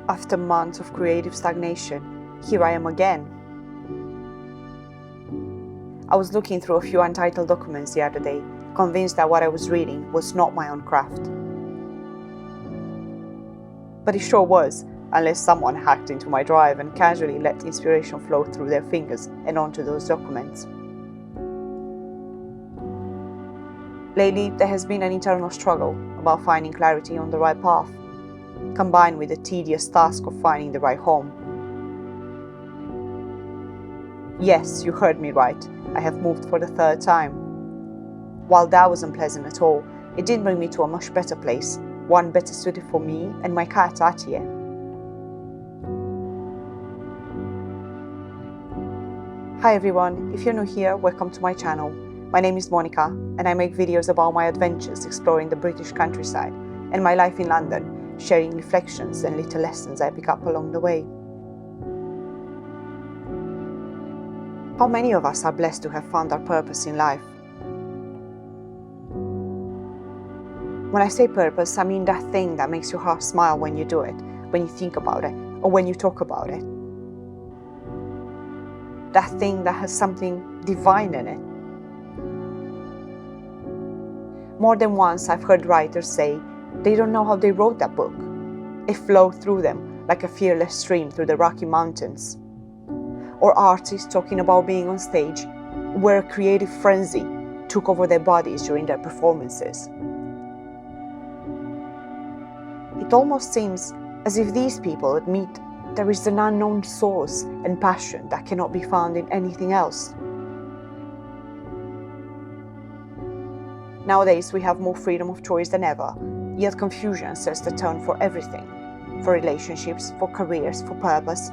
After months of creative stagnation, here I am again. I was looking through a few untitled documents the other day, convinced that what I was reading was not my own craft. But it sure was, unless someone hacked into my drive and casually let inspiration flow through their fingers and onto those documents. Lately, there has been an internal struggle about finding clarity on the right path, combined with the tedious task of finding the right home. Yes, you heard me right, I have moved for the third time. While that wasn't pleasant at all, it did bring me to a much better place, one better suited for me and my cat Atie. Hi everyone, if you're new here, welcome to my channel. My name is Monica and I make videos about my adventures exploring the British countryside and my life in London, sharing reflections and little lessons I pick up along the way. How many of us are blessed to have found our purpose in life? When I say purpose, I mean that thing that makes your heart smile when you do it, when you think about it, or when you talk about it. That thing that has something divine in it. More than once I've heard writers say they don't know how they wrote that book. It flowed through them like a fearless stream through the Rocky Mountains. Or artists talking about being on stage where a creative frenzy took over their bodies during their performances. It almost seems as if these people admit there is an unknown source and passion that cannot be found in anything else. Nowadays we have more freedom of choice than ever, yet confusion sets the tone for everything. For relationships, for careers, for purpose,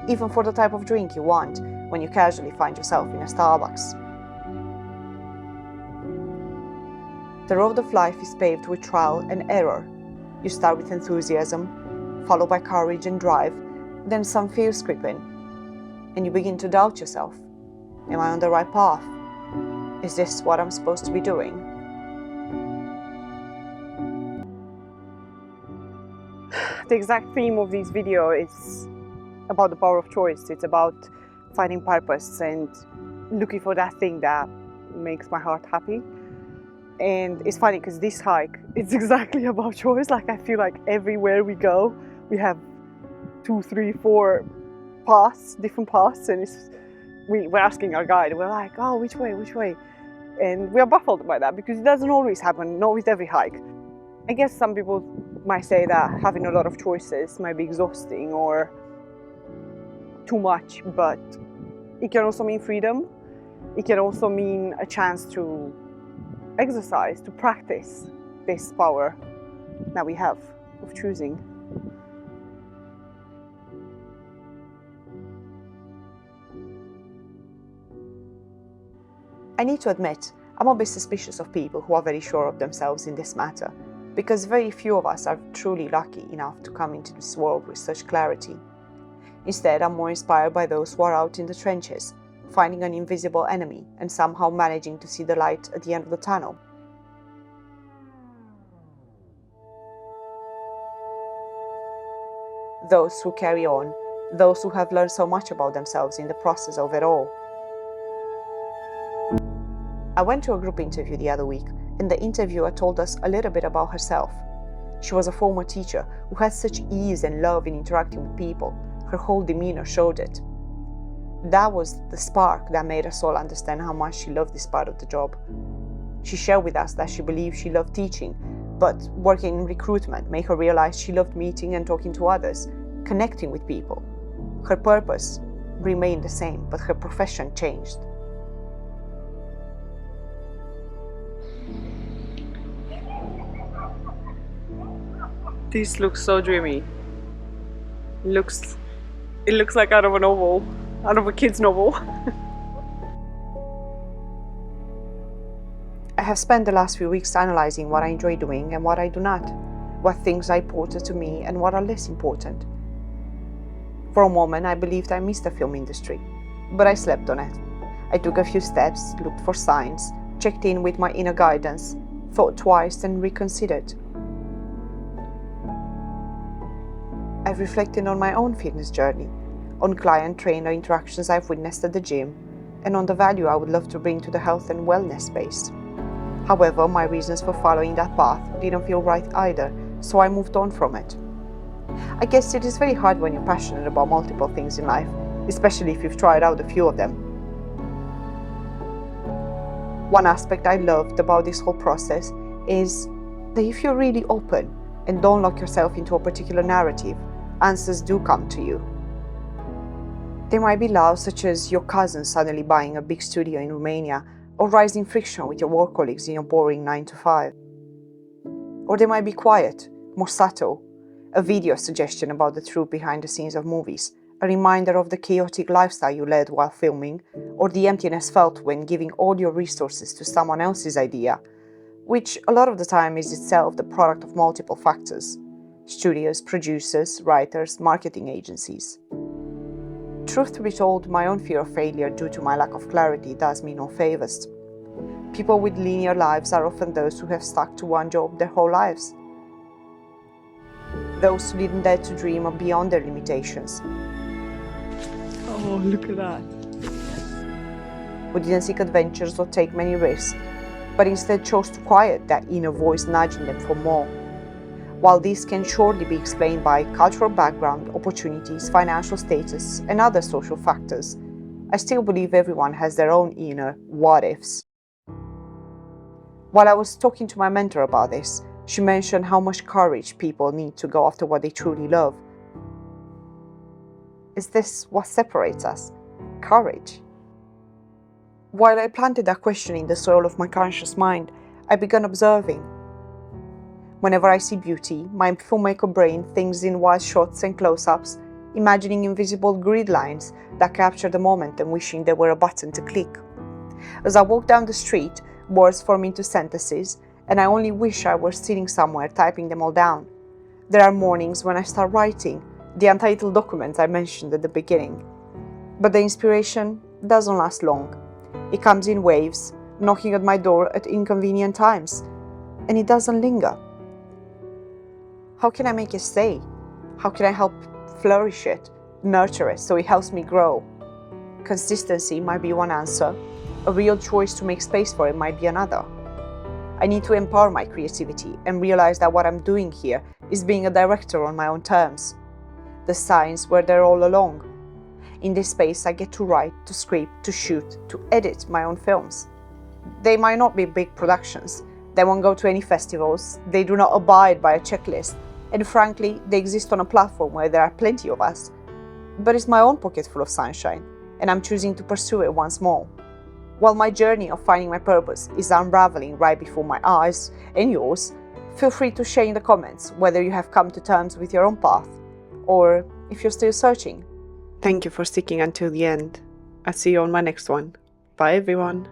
even for the type of drink you want when you casually find yourself in a Starbucks. The road of life is paved with trial and error. You start with enthusiasm, followed by courage and drive, then some fears creep in, and you begin to doubt yourself. Am I on the right path? Is this what I'm supposed to be doing? The exact theme of this video is about the power of choice. It's about finding purpose and looking for that thing that makes my heart happy. And it's funny because this hike, it's exactly about choice. Like I feel like everywhere we go, we have 2, 3, 4 paths, different paths, and we're asking our guide. We're like, oh, which way? And we are baffled by that because it doesn't always happen, not with every hike. I guess some people might say that having a lot of choices might be exhausting or too much, but it can also mean freedom. It can also mean a chance to exercise, to practice this power that we have of choosing. I need to admit, I'm a bit suspicious of people who are very sure of themselves in this matter, because very few of us are truly lucky enough to come into this world with such clarity. Instead, I'm more inspired by those who are out in the trenches, finding an invisible enemy and somehow managing to see the light at the end of the tunnel. Those who carry on, those who have learned so much about themselves in the process of it all. I went to a group interview the other week, and the interviewer told us a little bit about herself. She was a former teacher who had such ease and love in interacting with people. Her whole demeanor showed it. That was the spark that made us all understand how much she loved this part of the job. She shared with us that she believed she loved teaching, but working in recruitment made her realize she loved meeting and talking to others, connecting with people. Her purpose remained the same, but her profession changed. This looks so dreamy. It looks like out of a novel, out of a kid's novel. I have spent the last few weeks analyzing what I enjoy doing and what I do not, what things are important to me and what are less important. For a moment, I believed I missed the film industry, but I slept on it. I took a few steps, looked for signs, checked in with my inner guidance, thought twice and reconsidered. I've reflected on my own fitness journey, on client-trainer interactions I've witnessed at the gym, and on the value I would love to bring to the health and wellness space. However, my reasons for following that path didn't feel right either, so I moved on from it. I guess it is very hard when you're passionate about multiple things in life, especially if you've tried out a few of them. One aspect I loved about this whole process is that if you're really open and don't lock yourself into a particular narrative, answers do come to you. There might be love, such as your cousin suddenly buying a big studio in Romania, or rising friction with your work colleagues in your boring 9 to 5. Or there might be quiet, more subtle, a video suggestion about the truth behind the scenes of movies, a reminder of the chaotic lifestyle you led while filming, or the emptiness felt when giving all your resources to someone else's idea, which a lot of the time is itself the product of multiple factors: studios, producers, writers, marketing agencies. Truth to be told, my own fear of failure due to my lack of clarity does me no favors. People with linear lives are often those who have stuck to one job their whole lives. Those who didn't dare to dream are beyond their limitations. Oh, look at that. Who didn't seek adventures or take many risks, but instead chose to quiet that inner voice nudging them for more. While this can surely be explained by cultural background, opportunities, financial status, and other social factors, I still believe everyone has their own inner what-ifs. While I was talking to my mentor about this, she mentioned how much courage people need to go after what they truly love. Is this what separates us? Courage? While I planted that question in the soil of my conscious mind, I began observing. Whenever I see beauty, my filmmaker brain thinks in wide shots and close-ups, imagining invisible grid lines that capture the moment and wishing there were a button to click. As I walk down the street, words form into sentences, and I only wish I were sitting somewhere typing them all down. There are mornings when I start writing the untitled documents I mentioned at the beginning. But the inspiration doesn't last long. It comes in waves, knocking at my door at inconvenient times, and it doesn't linger. How can I make it stay? How can I help flourish it, nurture it so it helps me grow? Consistency might be one answer. A real choice to make space for it might be another. I need to empower my creativity and realize that what I'm doing here is being a director on my own terms. The signs were there all along. In this space, I get to write, to script, to shoot, to edit my own films. They might not be big productions. They won't go to any festivals. They do not abide by a checklist. And frankly, they exist on a platform where there are plenty of us. But it's my own pocket full of sunshine, and I'm choosing to pursue it once more. While my journey of finding my purpose is unraveling right before my eyes and yours, feel free to share in the comments whether you have come to terms with your own path, or if you're still searching. Thank you for sticking until the end. I'll see you on my next one. Bye everyone.